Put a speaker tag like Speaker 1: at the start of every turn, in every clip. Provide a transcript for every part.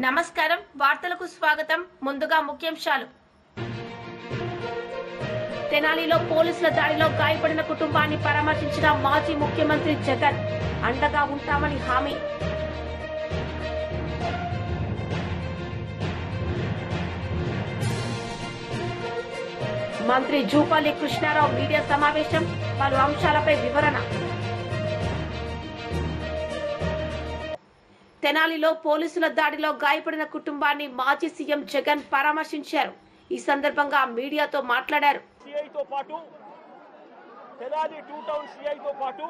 Speaker 1: నమస్కారం వార్తలకు స్వాగతం ముందుగా ముఖ్యాంశాలు తెనాలిలో పోలీసుల దాడిలో గాయపడిన కుటుంబాన్ని పరామర్శించిన మాజీ ముఖ్యమంత్రి జగన్ అండగా ఉంటామని హామీ మంత్రి జూపల్లి కృష్ణారావు మీడియా సమావేశం పలు అంశాలపై వివరణ తెనాలిలో పోలీసుల దాడిలో గాయపడిన కుటుంబాన్ని మాజీ సీఎం జగన్ పరామర్శించారు. ఈ సందర్భంగా మీడియాతో మాట్లాడారు.
Speaker 2: సిఐతో పాటు తెనాలి 2 టౌన్ సిఐతో పాటు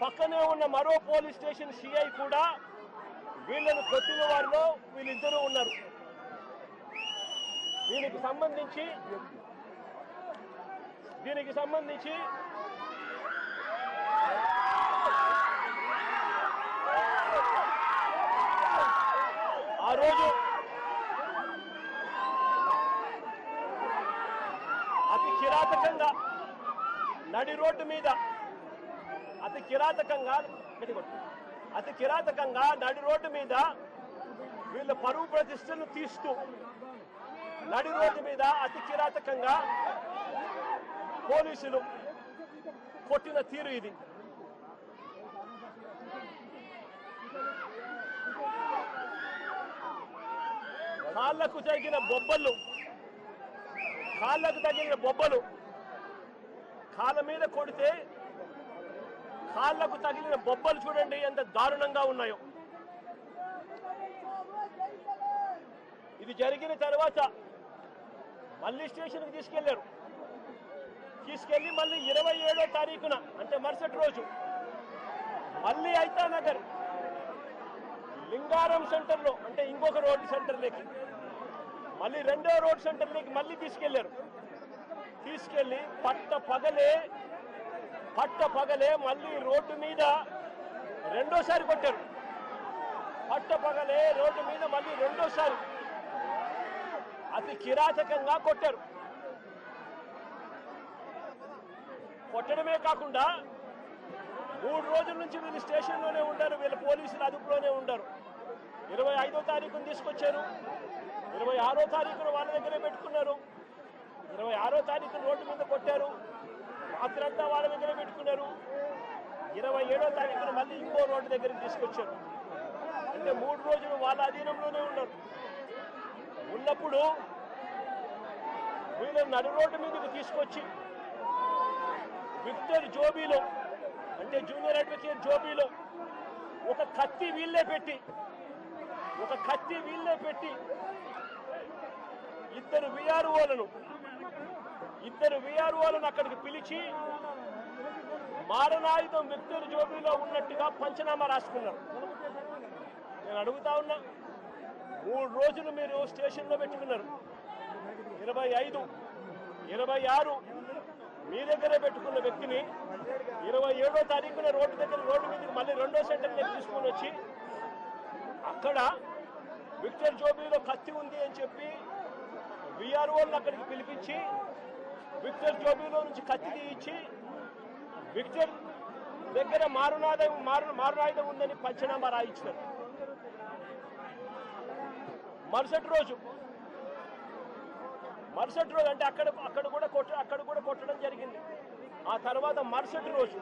Speaker 2: పక్కనే ఉన్న మరో పోలీస్ స్టేషన్ సిఐ కూడా వీళ్ళను కొట్టిన వారిలో వీళ్ళిద్దరూ ఉన్నారు. దీనికి సంబంధించి ఆ రోజు అతి కిరాతకంగా నడి రోడ్డు మీద అతి కిరాతకంగా నడి రోడ్డు మీద వీళ్ళ పరువు ప్రతిష్టను తీస్తూ నడి రోడ్డు మీద అతి కిరాతకంగా పోలీసులు కొట్టిన తీరు ఇది. కాళ్ళకు తగిన బొబ్బలు కాళ్ళ మీద కొడితే కాళ్ళకు తగిలిన బొబ్బలు చూడండి ఎంత దారుణంగా ఉన్నాయో. ఇది జరిగిన తర్వాత మళ్ళీ స్టేషన్కి తీసుకెళ్లి మళ్ళీ 27వ తారీఖున అంటే మరుసటి రోజు మళ్ళీ ఐతానగర్ లింగారం సెంటర్లో అంటే ఇంకొక రోడ్డు సెంటర్లోకి మళ్ళీ 2వ రోడ్ సెంటర్లోకి మళ్ళీ తీసుకెళ్లి పట్ట పగలే మళ్ళీ రోడ్డు మీద రెండోసారి కొట్టారు. రోడ్డు మీద మళ్ళీ రెండోసారి అతి కిరాతకంగా కొట్టారు. కొట్టడమే కాకుండా 3 రోజుల నుంచి వీళ్ళు స్టేషన్లోనే ఉంటారు, వీళ్ళ పోలీసులు అదుపులోనే ఉంటారు. 25వ తారీఖున తీసుకొచ్చారు, 26వ తారీఖున వాళ్ళ దగ్గరే పెట్టుకున్నారు, 26వ తారీఖున రోడ్డు మీద కొట్టారు, రాత్రంతా వాళ్ళ దగ్గరే పెట్టుకున్నారు, 27వ తారీఖున మళ్ళీ ఇంకో రోడ్డు దగ్గరికి తీసుకొచ్చారు. అంటే 3 రోజులు వాళ్ళ అధీనంలోనే ఉన్నప్పుడు వీళ్ళు నడు రోడ్డు మీదకి తీసుకొచ్చి విక్టర్ జోబీలో అంటే జూనియర్ అడ్వకేట్ జోబీలో ఒక కత్తి వీళ్ళే పెట్టి ఇద్దరు విఆర్ఓలను అక్కడికి పిలిచి మారణాయుధం విక్టర్ జోబీలో ఉన్నట్టుగా పంచనామా రాసుకున్నారు. నేను అడుగుతా ఉన్నా, 3 రోజులు మీరు స్టేషన్లో పెట్టుకున్నారు, 25, 26 మీ దగ్గరే పెట్టుకున్న వ్యక్తిని 27వ తారీఖున రోడ్డు మీదకి మళ్ళీ 2వ సెంటర్లోకి తీసుకొని వచ్చి అక్కడ విక్టర్ జోబీలో కత్తి ఉంది అని చెప్పి విఆర్ఓలను అక్కడికి పిలిపించి విక్టర్ జోబీలో నుంచి కత్తి తీయించి విక్టర్ దగ్గర మారణాయుధం ఉందని పంచనామా రాయించారు. మరుసటి రోజు అంటే అక్కడ కూడా కొట్టడం జరిగింది. ఆ తర్వాత మరుసటి రోజు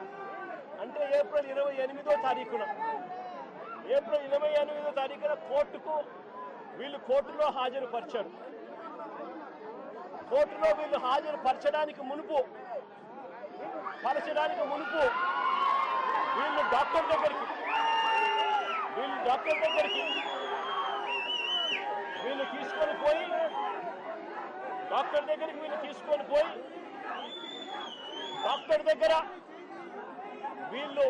Speaker 2: అంటే ఏప్రిల్ 28వ తారీఖున కోర్టులో హాజరుపరిచారు. కోర్టులో వీళ్ళు హాజరుపరచడానికి మునుపు వీళ్ళు డాక్టర్ దగ్గరికి తీసుకొని పోయి డాక్టర్ దగ్గర వీళ్ళు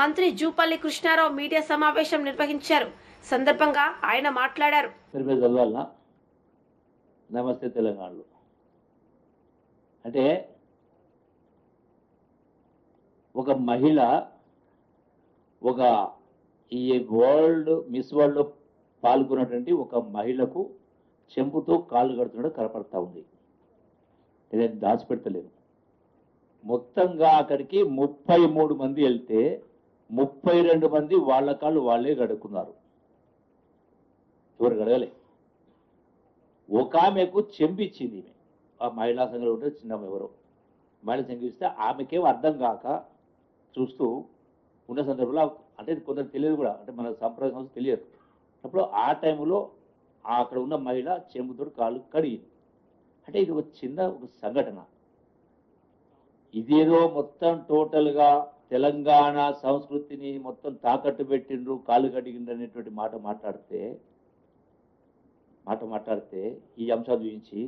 Speaker 1: మంత్రి జూపల్లి కృష్ణారావు మీడియా సమావేశం నిర్వహించారు. సందర్భంగా ఆయన మాట్లాడారు.
Speaker 3: నమస్తే తెలంగాణలో అంటే ఒక మహిళ ఈ మిస్ వరల్డ్లో పాల్గొన్నటువంటి ఒక మహిళకు చెంపుతో కాళ్ళు కడుతున్నాడు కనపడతా ఉంది. నేను దాచిపెడతలేను. మొత్తంగా అక్కడికి 33 మంది వెళ్తే 32 మంది వాళ్ళ కాళ్ళు వాళ్ళే గడుక్కున్నారు. ఎవరు అడగలే. ఒక ఆమెకు చెంపిచ్చింది ఈమె, ఆ మహిళా సంఘంలో ఉంటే చిన్న ఎవరో మహిళ చెంపిస్తే ఆమెకేం అర్థం కాక చూస్తూ ఉన్న సందర్భంలో, అంటే కొందరు తెలియదు కూడా, అంటే మన సంప్రదాయ సంస్థ తెలియదు. అప్పుడు ఆ టైంలో అక్కడ ఉన్న మహిళ చెంబుతో కాళ్ళు కడిగింది. అంటే ఇది ఒక సంఘటన. ఇదేదో మొత్తం టోటల్గా తెలంగాణ సంస్కృతిని మొత్తం తాకట్టు పెట్టిండ్రు, కాళ్ళు కడిగిండ్రు అనేటువంటి మాట మాట్లాడితే ఈ అంశాలు చూపించి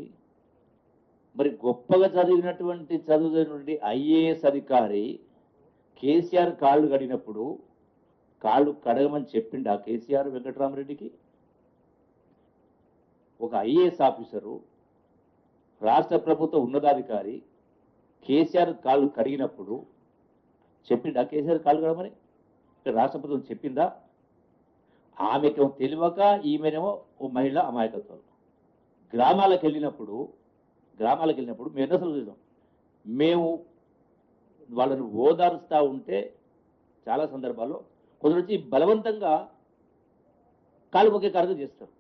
Speaker 3: మరి గొప్పగా చదువుతున్నటువంటి ఐఏఎస్ అధికారి కేసీఆర్ కాళ్ళు కడిగినప్పుడు కాళ్ళు కడగమని చెప్పిండా కేసీఆర్ వెంకటరామరెడ్డికి? ఒక ఐఏఎస్ ఆఫీసరు, రాష్ట్ర ప్రభుత్వ ఉన్నతాధికారి కేసీఆర్ కాళ్ళు కడిగినప్పుడు చెప్పిండా కేసీఆర్ కాళ్ళు కడగమని? రాష్ట్ర ప్రభుత్వం చెప్పిందా? ఆమెకేమో తెలియక, ఈమెనేమో ఓ మహిళ అమాయకత్వం. గ్రామాలకు వెళ్ళినప్పుడు మేము ఎన్నోసార్లు చూసాం. మేము వాళ్ళని ఓదారుస్తూ ఉంటే చాలా సందర్భాల్లో కొందరు వచ్చి బలవంతంగా కాలు మొక్కే కార్యం చేస్తారు.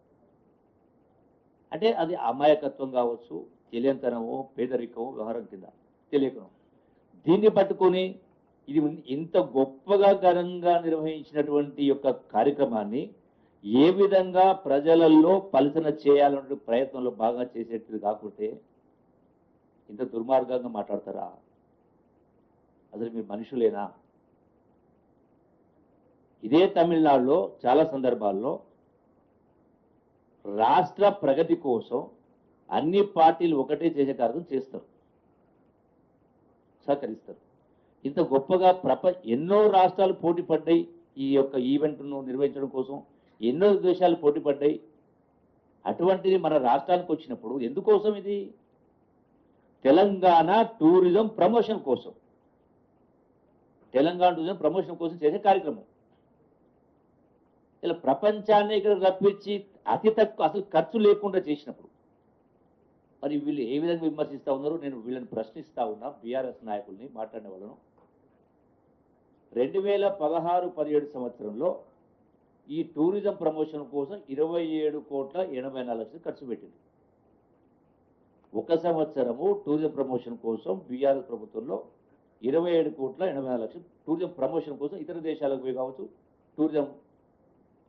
Speaker 3: అంటే అది అమాయకత్వం కావచ్చు, తెలియంతనమో, పేదరికమో, వ్యవహారం కింద తెలియకనో. దీన్ని పట్టుకొని ఇది ఇంత గొప్పగా ఘనంగా నిర్వహించినటువంటి యొక్క కార్యక్రమాన్ని ఏ విధంగా ప్రజలలో పలుసన చేయాలనే ప్రయత్నంలో బాగా చేసేది కాకుంటే ఇంత దుర్మార్గంగా మాట్లాడతారా? అసలు మీరు మనుషులేనా? ఇదే తమిళనాడులో చాలా సందర్భాల్లో రాష్ట్ర ప్రగతి కోసం అన్ని పార్టీలు ఒకటే చేసే కార్యక్రమం చేస్తారు, సహకరిస్తారు. ఇంత గొప్పగా ఎన్నో రాష్ట్రాలు పోటీ పడ్డాయి ఈ యొక్క ఈవెంట్ను నిర్వహించడం కోసం, ఎన్నో దేశాలు పోటీ పడ్డాయి. అటువంటిది మన రాష్ట్రానికి వచ్చినప్పుడు ఎందుకోసం? ఇది తెలంగాణ టూరిజం ప్రమోషన్ కోసం, తెలంగాణ టూరిజం ప్రమోషన్ కోసం చేసే కార్యక్రమం. ఇలా ప్రపంచాన్ని ఇక్కడ రప్పించి అతి తక్కువ అసలు ఖర్చు లేకుండా చేసినప్పుడు మరి వీళ్ళు ఏ విధంగా విమర్శిస్తూ ఉన్నారో నేను వీళ్ళని ప్రశ్నిస్తూ ఉన్నా. బీఆర్ఎస్ నాయకుల్ని, మాట్లాడిన వాళ్ళను. 2016-17 సంవత్సరంలో ఈ టూరిజం ప్రమోషన్ కోసం 27,84,00,000 ఖర్చు పెట్టింది. ఒక సంవత్సరము టూరిజం ప్రమోషన్ కోసం బీఆర్ఎస్ ప్రభుత్వంలో 27,84,00,000 టూరిజం ప్రమోషన్ కోసం ఇతర దేశాలకు పోయి కావచ్చు, టూరిజం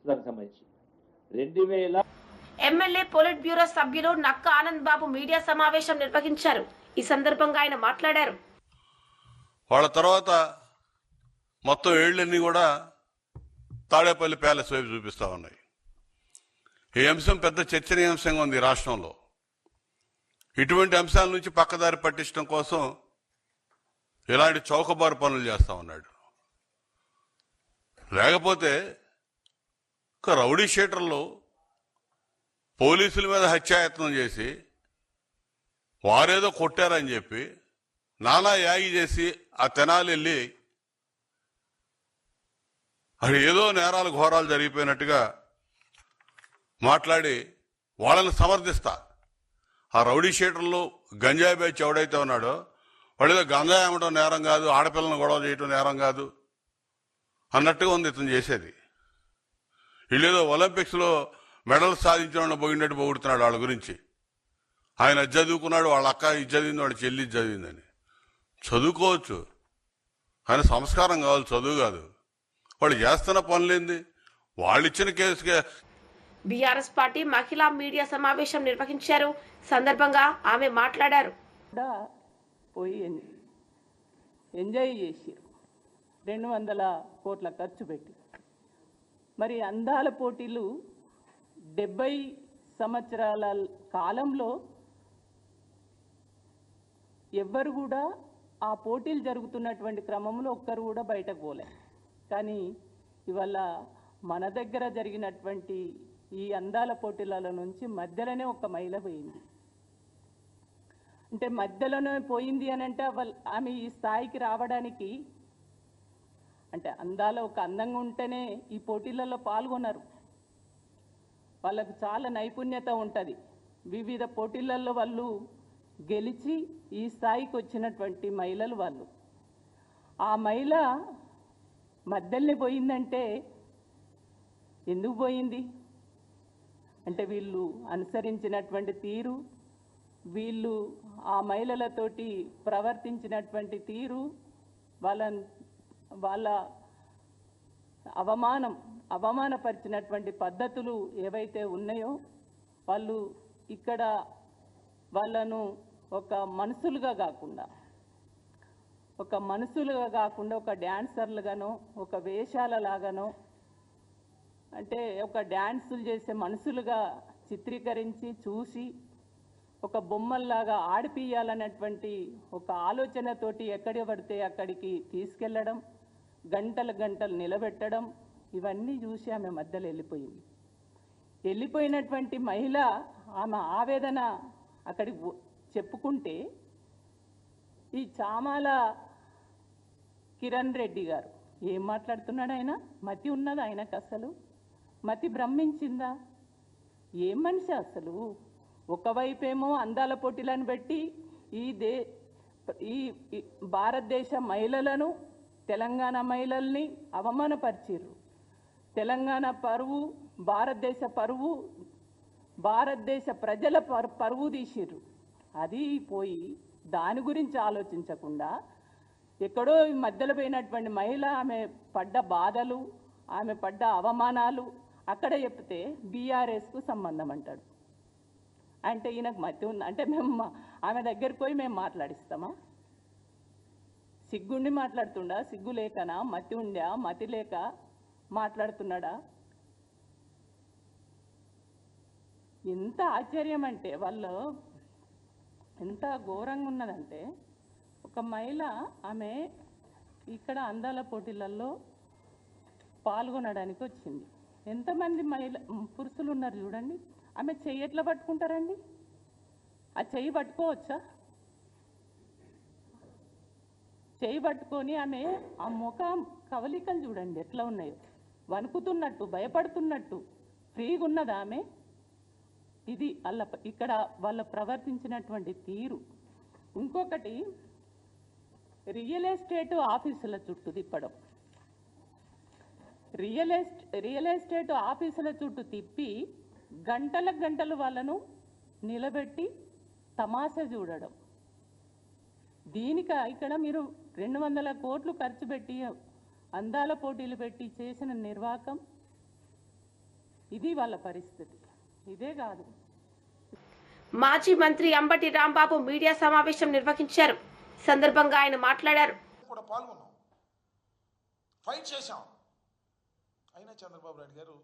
Speaker 3: దానికి సంబంధించి 2000.
Speaker 1: ఎమ్మెల్యే పొలిట్ బ్యూరో సభ్యులు నక్క ఆనంద్ బాబు మీడియా సమావేశం నిర్వహించారు. ఈ సందర్భంగా ఆయన మాట్లాడారు.
Speaker 4: వాళ్ళ తర్వాత మొత్తం ఏళ్లన్నీ కూడా తాడేపల్లి ప్యాలెస్ వైపు చూపిస్తా ఉన్నాయి. ఈ అంశం పెద్ద చర్చనీయాంశంగా ఉంది రాష్ట్రంలో. ఇటువంటి అంశాల నుంచి పక్కదారి పట్టించడం కోసం ఇలాంటి చౌకబారు పనులు చేస్తా ఉన్నాడు. లేకపోతే ఒక రౌడీ షీటర్లు పోలీసుల మీద హత్యాయత్నం చేసి వారేదో కొట్టారని చెప్పి నానా యాగి చేసి ఆ తెనాలి వెళ్ళి అది ఏదో నేరాలు ఘోరాలు జరిగిపోయినట్టుగా మాట్లాడి వాళ్ళని సమర్థిస్తా. ఆ రౌడీ షీటర్లు గంజాయి బ్యాచ్ ఎవడైతే ఉన్నాడో వాడు ఏదో గంజాయి అమ్మడం నేరం కాదు, ఆడపిల్లను గొడవ చేయటం నేరం కాదు అన్నట్టుగా ఉంది ఇతను చేసేది. వీళ్ళేదో ఒలింపిక్స్లో మెడల్ సాధించడం పోయినట్టు పొగుడుతున్నాడు వాళ్ళ గురించి. ఆయన చదువుకున్నాడు, వాళ్ళ అక్క ఇది చదివింది, వాడు చెల్లి చదివిందని. చదువుకోవచ్చు కానీ సంస్కారం కావాలి, చదువు కాదు. వాళ్ళు చేస్తున్న పనులేంది? వాళ్ళు ఇచ్చిన కేసుకే.
Speaker 1: బీఆర్ఎస్ పార్టీ మహిళా మీడియా సమావేశం నిర్వహించారు. సందర్భంగా ఆమె మాట్లాడారు.
Speaker 5: పోయి ఎంజాయ్ చేసారు, 200 కోట్ల ఖర్చు పెట్టి. మరి అందాల పోటీలు 70 సంవత్సరాల కాలంలో ఎవ్వరు కూడా ఆ పోటీలు జరుగుతున్నటువంటి క్రమంలో ఒక్కరు కూడా బయటకు పోలే. కానీ ఇవాళ మన దగ్గర జరిగినటువంటి ఈ అందాల పోటీల నుంచి మధ్యలోనే ఒక మహిళ పోయింది. అంటే మధ్యలోనే పోయింది అని అంటే ఆమె ఈ స్థాయికి రావడానికి అంటే అందాల ఒక అందంగా ఉంటేనే ఈ పోటీలలో పాల్గొన్నారు. వాళ్ళకు చాలా నైపుణ్యత ఉంటుంది. వివిధ పోటీలలో వాళ్ళు గెలిచి ఈ స్థాయికి వచ్చినటువంటి మహిళలు వాళ్ళు. ఆ మహిళ మధ్యలోనే పోయిందంటే ఎందుకు పోయింది? అంటే వీళ్ళు అనుసరించినటువంటి తీరు, వీళ్ళు ఆ మహిళలతోటి ప్రవర్తించినటువంటి తీరు, వాళ్ళ అవమానపరిచినటువంటి పద్ధతులు ఏవైతే ఉన్నాయో, వాళ్ళు ఇక్కడ వాళ్ళను ఒక మనుషులుగా కాకుండా ఒక డ్యాన్సర్లుగానో, ఒక వేషాలలాగానో, అంటే ఒక డ్యాన్సులు చేసే మనుషులుగా చిత్రీకరించి చూసి ఒక బొమ్మల్లాగా ఆడిపియాలన్నటువంటి ఒక ఆలోచనతోటి ఎక్కడి పడితే అక్కడికి తీసుకెళ్ళడం, గంటలు నిలబెట్టడం, ఇవన్నీ చూసి ఆమె మధ్యలో వెళ్ళిపోయినటువంటి మహిళ ఆమె ఆవేదన అక్కడికి చెప్పుకుంటే, ఈ చామాల కిరణ్ రెడ్డి గారు ఏం మాట్లాడుతున్నాడు? ఆయన మతి ఉన్నదా? ఆయనకు అసలు మతి భ్రమించిందా? ఏం మనిషి అసలు? ఒకవైపేమో అందాల పోటీలను పెట్టి ఈ భారతదేశ మహిళలను, తెలంగాణ మహిళల్ని అవమానపరిచిర్రు. తెలంగాణ పరువు, భారతదేశ పరువు, భారతదేశ ప్రజల పరువు తీసిర్రు. అది పోయి దాని గురించి ఆలోచించకుండా ఎక్కడో ఈ మధ్యలో పోయినటువంటి మహిళ ఆమె పడ్డ బాధలు, ఆమె పడ్డ అవమానాలు అక్కడ చెప్తే బీఆర్ఎస్కు సంబంధం అంటాడు. అంటే ఈయనకు మతి ఉంది అంటే మేము ఆమె దగ్గరికి పోయి మేము మాట్లాడిస్తామా? సిగ్గుండి మాట్లాడుతుండా? సిగ్గు లేకనా? మతి ఉండా? మతి లేక మాట్లాడుతున్నాడా? ఎంత ఆశ్చర్యం అంటే, వాళ్ళు ఎంత ఘోరంగా ఉన్నదంటే, ఒక మహిళ ఆమె ఇక్కడ అందాల పోటీలలో పాల్గొనడానికి వచ్చింది. ఎంతమంది పురుషులు ఉన్నారు చూడండి. ఆమె చెయ్యి ఎట్లా పట్టుకుంటారండి? ఆ చెయ్యి పట్టుకోవచ్చా? చెయ్యి పట్టుకొని ఆమె ఆ ముఖం కవలికలు చూడండి ఎట్లా ఉన్నాయో, వణుకుతున్నట్టు, భయపడుతున్నట్టు, ఫ్రీగా ఉన్నదా ఆమె? ఇది ఇక్కడ వాళ్ళ ప్రవర్తించినటువంటి తీరు. ఇంకొకటి, రియల్ ఎస్టేట్ ఆఫీసుల చుట్టూ తిప్పడం. రియల్ ఎస్టేట్ ఆఫీసుల చుట్టూ తిప్పి గంటలు వాళ్ళను నిలబెట్టి తమాషా చూడడం. ఇక్కడ మీరు 200 కోట్లు ఖర్చు పెట్టి అందాల పోటీలు పెట్టి చేసిన నిర్వాకం, ఇది వాళ్ళ పరిస్థితి. ఇదే కాదు,
Speaker 1: మాజీ మంత్రి అంబటి రాంబాబు మీడియా సమావేశం నిర్వహించారు. సందర్భంగా ఆయన మాట్లాడారు.
Speaker 6: కూడా పాల్గొన్నాం, ఫైట్ చేశాం, అయినా చంద్రబాబు నాయుడు గారు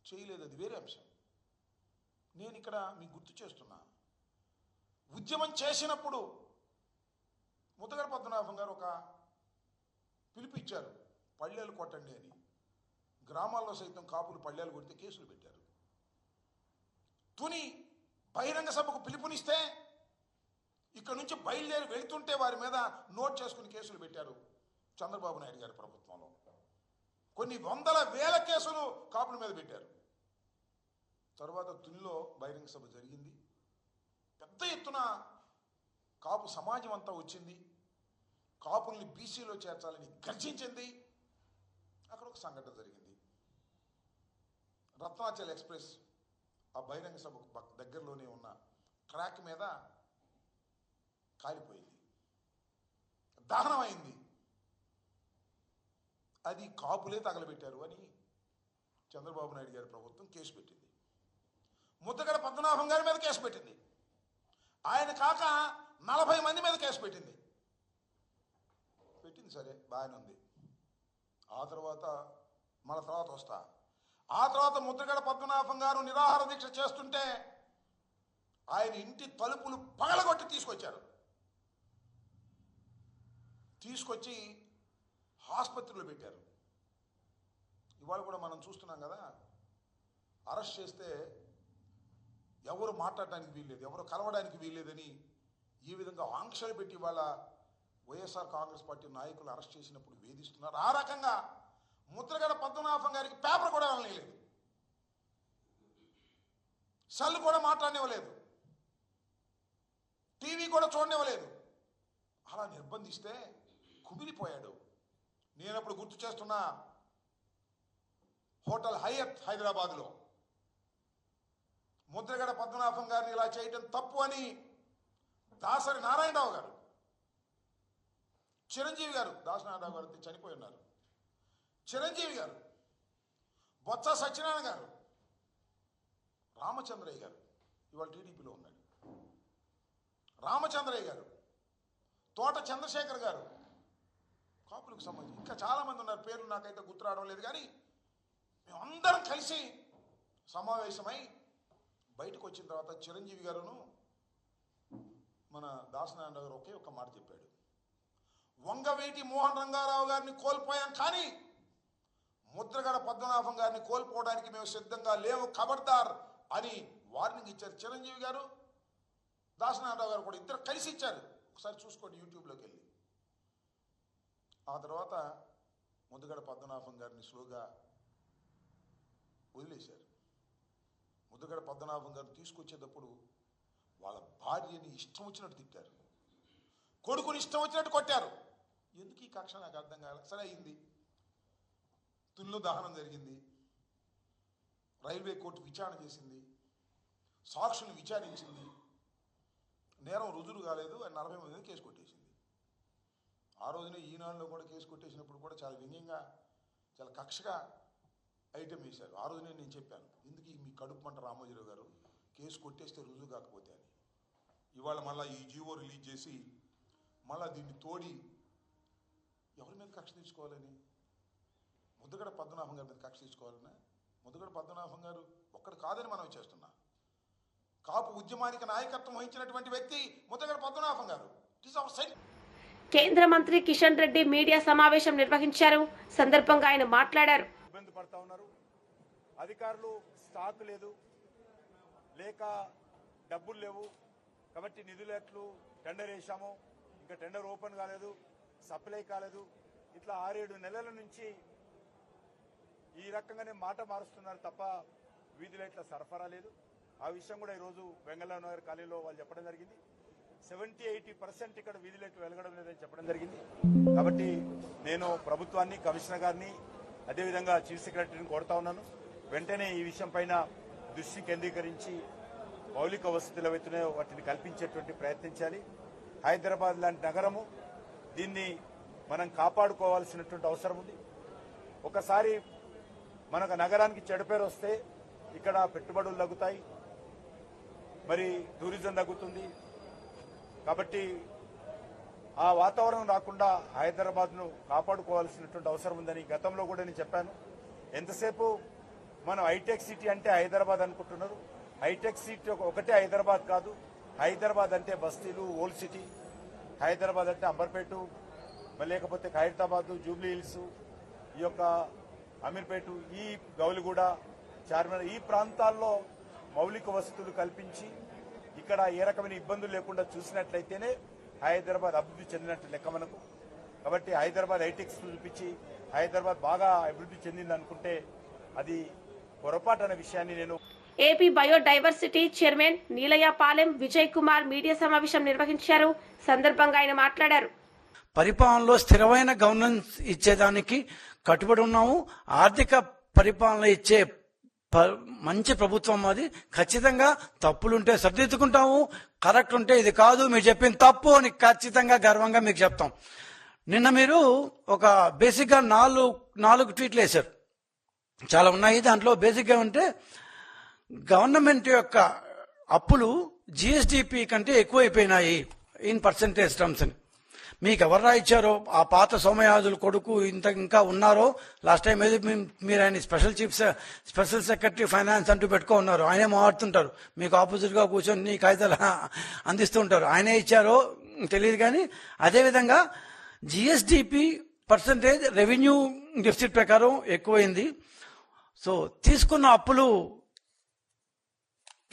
Speaker 6: చేయలేదు. అది వేరే అంశం. నేను ఇక్కడ మీకు గుర్తు చేస్తున్నా, ఉద్యమం చేసినప్పుడు ముద్దగడ పద్మనాభం గారు ఒక పిలుపు ఇచ్చారు, పళ్ళేలు కొట్టండి అని. గ్రామాల్లో సైతం కాపులు పళ్ళేలు కొడితే కేసులు పెట్టారు. తుని బహిరంగ సభకు పిలుపునిస్తే ఇక్కడ నుంచి బయలుదేరి వెళుతుంటే వారి మీద నోట్ చేసుకుని కేసులు పెట్టారు చంద్రబాబు నాయుడు గారి ప్రభుత్వంలో. కొన్ని వందల వేల కేసులు కాపుల మీద పెట్టారు. తర్వాత తునిలో బహిరంగ సభ జరిగింది. పెద్ద ఎత్తున కాపు సమాజం అంతా వచ్చింది. కాపుల్ని బీసీలో చేర్చాలని గర్జించింది. అక్కడ ఒక సంఘటన జరిగింది. రత్నాచల్ ఎక్స్ప్రెస్ ఆ బహిరంగ సభకు దగ్గరలోనే ఉన్న ట్రాక్ మీద కాలిపోయింది, దహనం అయింది. అది కాపులే తగలబెట్టారు అని చంద్రబాబు నాయుడు గారి ప్రభుత్వం కేసు పెట్టింది. ముద్దగడ పద్మనాభం గారి మీద కేసు పెట్టింది. ఆయన కాక 40 మంది మీద కేసు పెట్టింది. సరే, బాగానే ఉంది. ఆ తర్వాత వస్తా. ఆ తర్వాత ముద్దగడ పద్మనాభం గారు నిరాహార దీక్ష చేస్తుంటే ఆయన ఇంటి తలుపులు పగలగొట్టి తీసుకొచ్చి ఆసుపత్రిలో పెట్టారు. ఇవాళ కూడా మనం చూస్తున్నాం కదా, అరెస్ట్ చేస్తే ఎవరు మాట్లాడడానికి వీల్లేదు, ఎవరు కలవడానికి వీల్లేదని ఈ విధంగా ఆంక్షలు పెట్టి వాళ్ళ వైఎస్ఆర్ కాంగ్రెస్ పార్టీ నాయకులు అరెస్ట్ చేసినప్పుడు వేధిస్తున్నారు. ఆ రకంగా ముద్రగడ పద్మనాభం గారికి పేపర్ కూడా వెళ్ళలేదు, సెల్ కూడా మాట్లాడనివ్వలేదు, టీవీ కూడా చూడనివ్వలేదు. అలా నిర్బంధిస్తే కుమిలిపోయాడు. నేనప్పుడు గుర్తు చేస్తున్నా, హోటల్ హయత్ హైదరాబాద్లో ముద్రగడ పద్మనాభం గారిని ఇలా చేయడం తప్పు అని దాసరి నారాయణరావు గారు, చిరంజీవి గారు, దాసనారాయణరావు గారు చనిపోయి ఉన్నారు, చిరంజీవి గారు, బొత్స సత్యనారాయణ గారు, రామచంద్రయ్య గారు ఇవాళ టీడీపీలో ఉన్నాడు, రామచంద్రయ్య గారు, తోట చంద్రశేఖర్ గారు, కాపులకు సంబంధించి ఇంకా చాలామంది ఉన్నారు, పేర్లు నాకైతే గుర్తు రావడం లేదు. కానీ మేమందరం కలిసి సమావేశమై బయటకు వచ్చిన తర్వాత చిరంజీవి గారును మన దాసనారాయణ గారు ఒకే ఒక్క మాట చెప్పాడు, వంగవీటి మోహన్ రంగారావు గారిని కోల్పోయాం, కానీ ముద్రగడ పద్మనాభం గారిని కోల్పోవడానికి మేము సిద్ధంగా లేవు, ఖబర్దార్ అని వార్నింగ్ ఇచ్చారు. చిరంజీవి గారు, దాసనారాయణరావు గారు కూడా ఇద్దరు కలిసి ఇచ్చారు. ఒకసారి చూసుకోండి యూట్యూబ్లోకి వెళ్ళి. ఆ తర్వాత ముద్రగడ పద్మనాభం గారిని స్లోగా వదిలేశారు. ముద్రగడ పద్మనాభం గారిని తీసుకొచ్చేటప్పుడు వాళ్ళ భార్యని ఇష్టం వచ్చినట్టు తిట్టారు, కొడుకుని ఇష్టం వచ్చినట్టు కొట్టారు. ఎందుకు ఈ కక్ష నాకు అర్థం కాలేదు. సరే అయింది, తుల్లో దహనం జరిగింది, రైల్వే కోర్టు విచారణ చేసింది, సాక్షులు విచారించింది, నేరం రుజువు కాలేదు అని 40 మంది కేసు కొట్టేసింది. ఆ రోజునే ఈనాడులో కూడా కేసు కొట్టేసినప్పుడు కూడా చాలా వ్యంగ్యంగా, చాలా కక్షగా ఐటెం వేశారు. ఆ రోజునే నేను చెప్పాను, ఎందుకు మీ కడుపు మంట రామోజీరావు గారు, కేసు కొట్టేస్తే రుజువు కాకపోతే అని. ఇవాళ మళ్ళీ ఈ జీవో రిలీజ్ చేసి మళ్ళీ దీన్ని తోడి ఎవరి మీద కక్ష తీసుకోవాలని, ముద్రగడ పద్మనాభం గారి మీద కక్ష తీసుకోవాలన్నా? ముద్రగడ పద్మనాభం గారు ఒక్కడు కాదని మనం చేస్తున్నా. కాపు ఉద్యమానికి నాయకత్వం వహించినటువంటి వ్యక్తి ముద్రగడ పద్మనాభం గారు.
Speaker 1: కేంద్ర మంత్రి కిషన్ రెడ్డి మీడియా సమావేశం నిర్వహించారు. సందర్భంగా ఆయన మాట్లాడారు.
Speaker 7: ఇబ్బంది పడతా ఉన్నారు, అధికారులు స్టాక్ లేదు, లేక డబ్బులు లేవు, కాబట్టి నిధులు ఎట్లు టెండర్ వేసాము, ఇంకా టెండర్ ఓపెన్ కాలేదు, సప్లై కాలేదు, ఇట్లా 6-7 నెలల నుంచి ఈ రకంగానే మాట మారుస్తున్నారు తప్ప వీధి లైట్ల సరఫరా లేదు. ఆ విషయం కూడా ఈరోజు బెంగళూరు నగర్ కాలనీలో వాళ్ళు చెప్పడం జరిగింది. 70-80% ఇక్కడ వీధి లైట్లు వెలగడం లేదని చెప్పడం జరిగింది. కాబట్టి నేను ప్రభుత్వాన్ని, కమిషనర్ గారిని, అదేవిధంగా చీఫ్ సెక్రటరీని కోరుతా ఉన్నాను, వెంటనే ఈ విషయం పైన దృష్టి కేంద్రీకరించి మౌలిక వసతులు ఏవైతున్నాయో వాటిని కల్పించేటువంటి ప్రయత్నించాలి. హైదరాబాద్ లాంటి నగరము, దీన్ని మనం కాపాడుకోవాల్సినటువంటి అవసరం ఉంది. ఒకసారి మనకు నగరానికి చెడు పేరు వస్తే ఇక్కడ పెట్టుబడులు తగ్గుతాయి, మరి టూరిజం తగ్గుతుంది. కాబట్టి ఆ వాతావరణం రాకుండా హైదరాబాద్ను కాపాడుకోవాల్సినటువంటి అవసరం ఉందని గతంలో కూడా నేను చెప్పాను. ఎంతసేపు మనం హైటెక్ సిటీ అంటే హైదరాబాద్ అనుకుంటున్నారు. హైటెక్ సిటీ ఒకటే హైదరాబాద్ కాదు. హైదరాబాద్ అంటే బస్తీలు, ఓల్డ్ సిటీ. హైదరాబాద్ అంటే అంబర్పేట, లేకపోతే ఖైరతాబాద్, జూబ్లీ హిల్స్, ఈ యొక్క అమీర్పేట, ఈ గౌలిగూడ, చార్మినార్, ఈ ప్రాంతాల్లో మౌలిక వసతులు కల్పించి ఇక్కడ ఏ రకమైన ఇబ్బందులు లేకుండా చూసినట్లయితేనే హైదరాబాద్ అభివృద్ధి చెందినట్టు లెక్క మనకు. కాబట్టి హైదరాబాద్ హైటెక్స్ చూపించి హైదరాబాద్ బాగా అభివృద్ధి చెందింది అనుకుంటే అది పొరపాటు అనే విషయాన్ని నేను.
Speaker 1: AP biodiversity chairman Neelaiah Palem Vijay Kumar media సమావేశం నిర్వహించారు. సందర్భంగా ఆయన మాట్లాడారు.
Speaker 8: పరిపాలనలో స్థిరమైన గవర్నెన్స్ ఇచ్చేదానికి కట్టుబడి ఉన్నాము. ఆర్థిక పరిపాలన ఇచ్చే మంచి ప్రభుత్వం అది. ఖచ్చితంగా తప్పులుంటే సరిదిద్దుకుంటాము, కరెక్ట్ ఉంటే ఇది కాదు మీరు చెప్పింది తప్పు అని ఖచ్చితంగా గర్వంగా మీకు చెప్తాం. నిన్న మీరు ఒక బేసిక్గా 4 ట్వీట్లు వేశారు, చాలా ఉన్నాయి. దాంట్లో బేసిక్గా ఉంటే గవర్నమెంట్ యొక్క అప్పులు జిఎస్డిపి కంటే ఎక్కువైపోయినాయి ఇన్ పర్సెంటేజ్ టర్మ్స్ అని. మీకు ఎవరు రాయించారో ఆ పాత సోమయాజుల కొడుకు ఇంకా ఉన్నారో, లాస్ట్ టైం ఏదో మీరు ఆయన స్పెషల్ సెక్రటరీ ఫైనాన్స్ అంటూ పెట్టుకో ఉన్నారు, ఆయనే మాట్లాడుతుంటారు, మీకు ఆపోజిట్గా కూర్చొని కాగితాలు అందిస్తూ ఉంటారు. ఆయనే ఇచ్చారో తెలియదు. కానీ అదేవిధంగా జిఎస్డిపి పర్సంటేజ్ రెవెన్యూ డెఫిసిట్ ప్రకారం ఎక్కువైంది. సో తీసుకున్న అప్పులు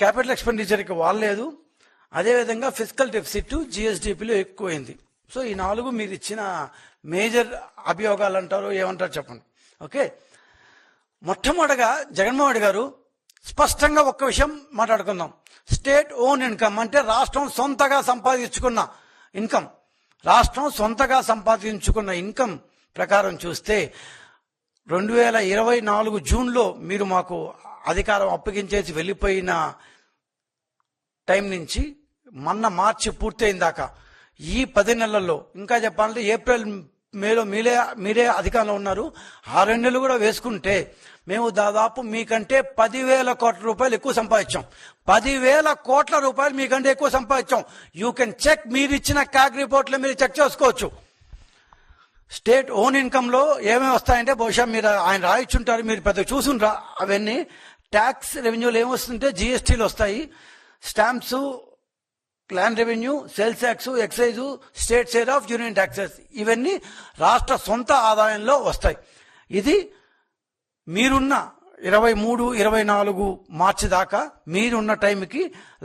Speaker 8: క్యాపిటల్ ఎక్స్పెండిచర్కి వాళ్ళలేదు. అదేవిధంగా ఫిజికల్ డెఫిసిట్ జిఎస్డిపిలో ఎక్కువైంది. సో ఈ 4 మీరు ఇచ్చిన మేజర్ అభియోగాలు అంటారు, ఏమంటారు చెప్పండి. ఓకే, మొట్టమొదటిగా జగన్మోహన్ రెడ్డి గారు స్పష్టంగా ఒక్క విషయం మాట్లాడుకుందాం. స్టేట్ ఓన్ ఇన్కమ్ అంటే రాష్ట్రం సొంతగా సంపాదించుకున్న ఇన్కమ్. రాష్ట్రం సొంతగా సంపాదించుకున్న ఇన్కమ్ ప్రకారం చూస్తే 2024 జూన్లో మీరు మాకు అధికారం అప్పగించేసి వెళ్ళిపోయిన టైం నుంచి మొన్న మార్చి పూర్తయిన దాకా ఈ 10 నెలల్లో ఇంకా చెప్పాలంటే ఏప్రిల్ మేలో మీరే అధికారంలో ఉన్నారు. ఆ 2 నెలలు కూడా వేసుకుంటే మేము దాదాపు మీకంటే 10,000 కోట్ల రూపాయలు ఎక్కువ సంపాదించాం. 10,000 కోట్ల రూపాయలు మీకంటే ఎక్కువ సంపాదించాం. You can check. మీరు ఇచ్చిన క్యాగ్ రిపోర్ట్లో మీరు చెక్ చేసుకోవచ్చు. స్టేట్ ఓన్ ఇన్కమ్ లో ఏమేమి వస్తాయంటే బహుశా మీరు ఆయన రాయిచ్చుంటారు, మీరు పెద్ద చూసుంటారా అవన్నీ. ట్యాక్స్ రెవెన్యూలు ఏమొస్తుంటే జిఎస్టీలు వస్తాయి, stamps, land revenue, sales tax, excise, state share of union taxes, ఇవన్నీ రాష్ట్ర సొంత ఆదాయంలో వస్తాయి. ఇది మీరున్న 23-24 మార్చి దాకా మీరున్న టైంకి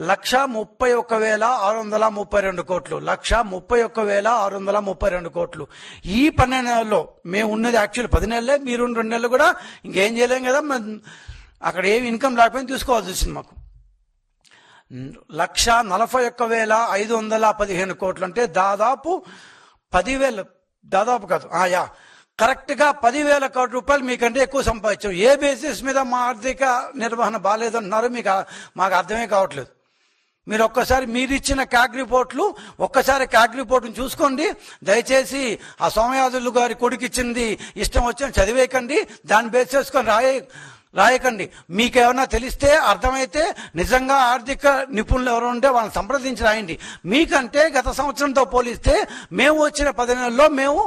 Speaker 8: 131,632 కోట్లు, 131,632 కోట్లు. ఈ 12 నెలల్లో మేము ఉన్నది యాక్చువల్ 10 నెలలే, మీరున్న 2 నెలలు కూడా ఇంకేం చేయలేం కదా, అక్కడ ఏమి ఇన్కమ్ లేకపోయినా తీసుకోవాల్సి వచ్చింది మాకు. 141,515 కోట్లు అంటే దాదాపు 10,000, దాదాపు కాదు కరెక్ట్ గా 10,000 కోట్ల రూపాయలు మీకంటే ఎక్కువ సంపాదించాం. ఏ బేసిస్ మీద మా ఆర్థిక నిర్వహణ బాగాలేదంటున్నారు మాకు అర్థమే కావట్లేదు. మీరు ఒక్కసారి మీరు ఇచ్చిన క్యాగ్ రిపోర్ట్లు ఒక్కసారి క్యాగ్ రిపోర్ట్ను చూసుకోండి దయచేసి. ఆ సోమయాజులు గారి కొడుకు ఇచ్చింది ఇష్టం వచ్చిన చదివేయకండి, దాన్ని బేస్ చేసుకొని రాయకండి. మీకేమన్నా తెలిస్తే అర్థమైతే నిజంగా ఆర్థిక నిపుణులు ఎవరు ఉంటే వాళ్ళని సంప్రదించి రాయండి. మీకంటే గత సంవత్సరంతో పోలిస్తే మేము వచ్చిన 10 నెలల్లో మేము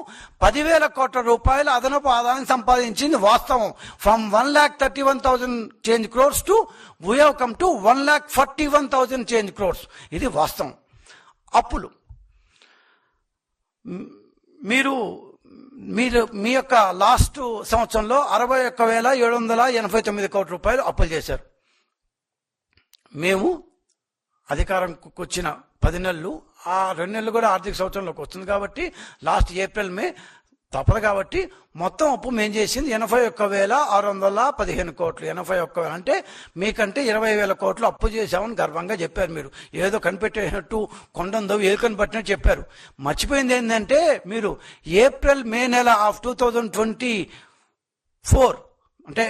Speaker 8: 10,000 కోట్ల రూపాయల అదనపు ఆదాయం సంపాదించింది వాస్తవం. From 1,31,000 change crores to we have come to 1,41,000 change crores. ఇది వాస్తవం. అప్పులు మీరు మీ యొక్క లాస్ట్ సంవత్సరంలో 61,789 కోట్ల రూపాయలు అప్పులు చేశారు. మేము అధికారంకి వచ్చిన 10 నెలలు, ఆ 2 నెలలు కూడా ఆర్థిక సంవత్సరంలోకి వస్తుంది కాబట్టి లాస్ట్ ఏప్రిల్ మే తప్పదు కాబట్టి మొత్తం అప్పు మేము చేసింది 81,615 కోట్లు. 81 అంటే మీకంటే 20,000 కోట్లు అప్పు చేశామని గర్వంగా చెప్పారు. మీరు ఏదో కనిపెట్టేటట్టు కొండందో ఏదో కనిపెట్టినట్టు చెప్పారు. మర్చిపోయింది ఏంటంటే మీరు ఏప్రిల్ మే నెల ఆఫ్ 2024 అంటే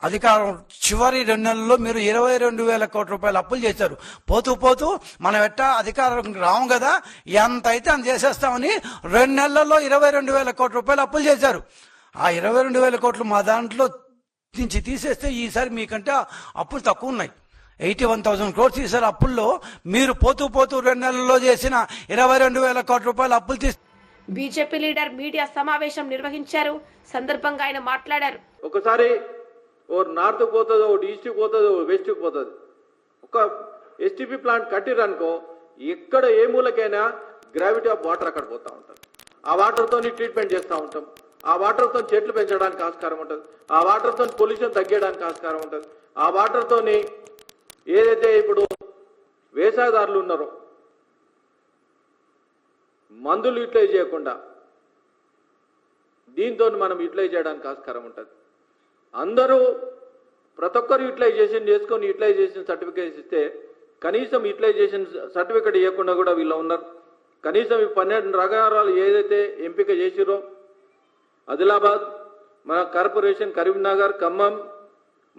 Speaker 8: అధికారం చివరి 2 నెలల్లో మీరు 22,000 కోట్ల రూపాయలు అప్పులు చేశారు. పోతూ పోతూ మనం అధికారం రాము కదా, ఎంత అయితే అంత చేసేస్తామని 2 నెలల్లో 22,000 కోట్ల రూపాయలు అప్పులు చేశారు. ఆ 22,000 కోట్లు మా దాంట్లో నుంచి తీసేస్తే ఈసారి మీకంటే అప్పులు తక్కువ ఉన్నాయి. 81,000 క్రోర్స్ తీశారు అప్పుల్లో. మీరు పోతూ 2 నెలల్లో చేసిన 22,000 కోట్ల రూపాయలు అప్పులు తీసి
Speaker 1: బీజేపీ లీడర్ మీడియా సమావేశం నిర్వహించారు. సందర్భంగా ఆయన మాట్లాడారు.
Speaker 9: ఒకసారి ఓ నార్త్ పోతుంది, ఒకటి ఈస్ట్కి పోతుంది, వెస్ట్కి పోతుంది. ఒక ఎస్టీపీ ప్లాంట్ కట్టిరనుకో ఎక్కడ ఏ మూలకైనా గ్రావిటీ ఆఫ్ వాటర్ అక్కడ పోతూ ఉంటుంది. ఆ వాటర్తో ట్రీట్మెంట్ చేస్తూ ఉంటాం. ఆ వాటర్తో చెట్లు పెంచడానికి ఆస్కారం ఉంటుంది. ఆ వాటర్తో పొల్యూషన్ తగ్గడానికి ఆస్కారం ఉంటుంది. ఆ వాటర్తో ఏదైతే ఇప్పుడు వ్యవసాయదారులు ఉన్నారో మందులు యూటిలైజ్ చేయకుండా దీంతో మనం యూటిలైజ్ చేయడానికి ఆస్కారం ఉంటుంది. అందరూ ప్రతి ఒక్కరు యూటిలైజేషన్ చేసుకొని యూటిలైజేషన్ సర్టిఫికేట్ ఇస్తే కనీసం యూటిలైజేషన్ సర్టిఫికేట్ ఇవ్వకుండా కూడా వీళ్ళు ఉన్నారు. కనీసం ఈ 12 నగరాలు ఏదైతే ఎంపిక చేసిరో ఆదిలాబాద్, మన కార్పొరేషన్ కరీంనగర్, ఖమ్మం,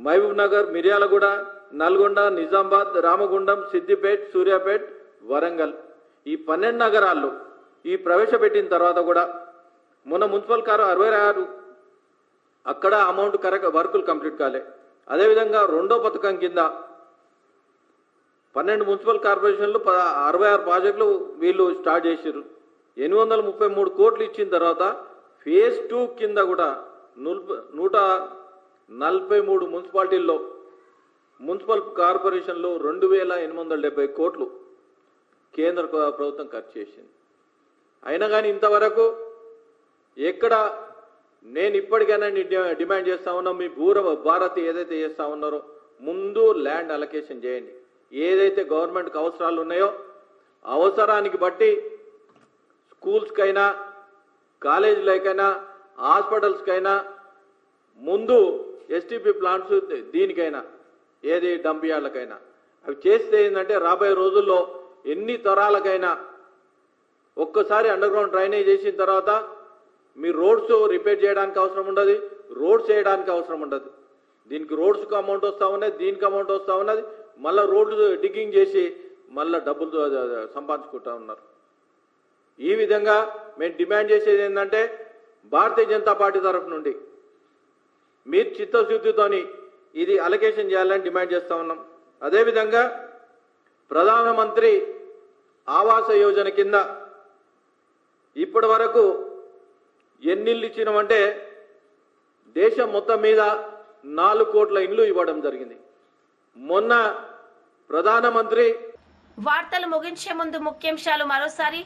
Speaker 9: మహబూబ్ నగర్, మిర్యాలగూడ, నల్గొండ, నిజామాబాద్, రామగుండం, సిద్దిపేట్, సూర్యాపేట్, వరంగల్, ఈ 12 నగరాల్లో ఈ ప్రవేశపెట్టిన తర్వాత కూడా మొన్న మున్సిపల్ 66 అక్కడ అమౌంట్ కరెక్ట్ వర్కులు కంప్లీట్ కాలే. అదేవిధంగా రెండో పథకం కింద 12 మున్సిపల్ కార్పొరేషన్లు 66 ప్రాజెక్టులు వీళ్ళు స్టార్ట్ చేశారు. 833 కోట్లు ఇచ్చిన తర్వాత ఫేజ్ 2 కింద కూడా 143 మున్సిపాలిటీల్లో మున్సిపల్ కార్పొరేషన్లో 2,870 కోట్లు కేంద్ర ప్రభుత్వం ఖర్చు చేసింది. అయినా కానీ ఇంతవరకు ఎక్కడ నేను ఇప్పటికైనా డిమాండ్ చేస్తా ఉన్నా, మీ భారత్ ఏదైతే చేస్తా ఉన్నారో ముందు ల్యాండ్ అలొకేషన్ చేయండి. ఏదైతే గవర్నమెంట్కి అవసరాలు ఉన్నాయో అవసరానికి బట్టి స్కూల్స్కైనా, కాలేజీలకైనా, హాస్పిటల్స్కైనా ముందు ఎస్టీపీ ప్లాంట్స్ దీనికైనా ఏది డంప్ యార్డ్లకైనా అవి చేస్తే ఏంటంటే రాబోయే రోజుల్లో ఎన్ని తరాలకైనా ఒక్కసారి అండర్ గ్రౌండ్ డ్రైనేజ్ చేసిన తర్వాత మీ రోడ్స్ రిపేర్ చేయడానికి అవసరం ఉండదు, రోడ్స్ వేయడానికి అవసరం ఉండదు. దీనికి రోడ్స్కి అమౌంట్ వస్తూ ఉన్నది, దీనికి అమౌంట్ వస్తూ ఉన్నది. మళ్ళా రోడ్లు డిగ్గింగ్ చేసి మళ్ళా డబ్బులు సంపాదించుకుంటా ఉన్నారు. ఈ విధంగా మేము డిమాండ్ చేసేది ఏంటంటే భారతీయ జనతా పార్టీ తరఫు నుండి మీరు చిత్తశుద్ధితోని ఇది అలొకేషన్ చేయాలని డిమాండ్ చేస్తా ఉన్నాం. అదేవిధంగా ప్రధానమంత్రి ఆవాస యోజన కింద ఇప్పటి వరకు ఎన్ని ఇళ్ళు ఇచ్చినామంటే దేశం మొత్తం మీద 4 కోట్ల ఇండ్లు ఇవ్వడం జరిగింది. మొన్న ప్రధానమంత్రి
Speaker 1: వార్తలు ముగించే ముందు ముఖ్యాంశాలు మరోసారి.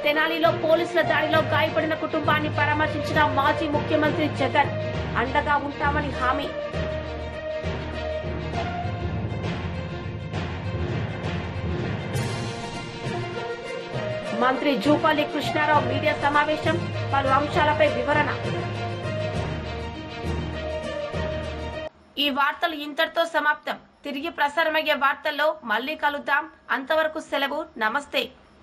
Speaker 1: తెనాలిలో పోలీసుల దాడిలో గాయపడిన కుటుంబాన్ని పరామర్శించిన మాజీ ముఖ్యమంత్రి జగన్, అండగా ఉంటామని హామీ. మంత్రి జూపల్లి కృష్ణారావు మీడియా సమావేశం, పలు అంశాలపై వివరణ. ఈ వార్తలు ఇంతటితో సమాప్తం. తిరిగి ప్రసారమయ్యే వార్తల్లో మళ్ళీ కలుద్దాం. అంతవరకు సెలవు. నమస్తే.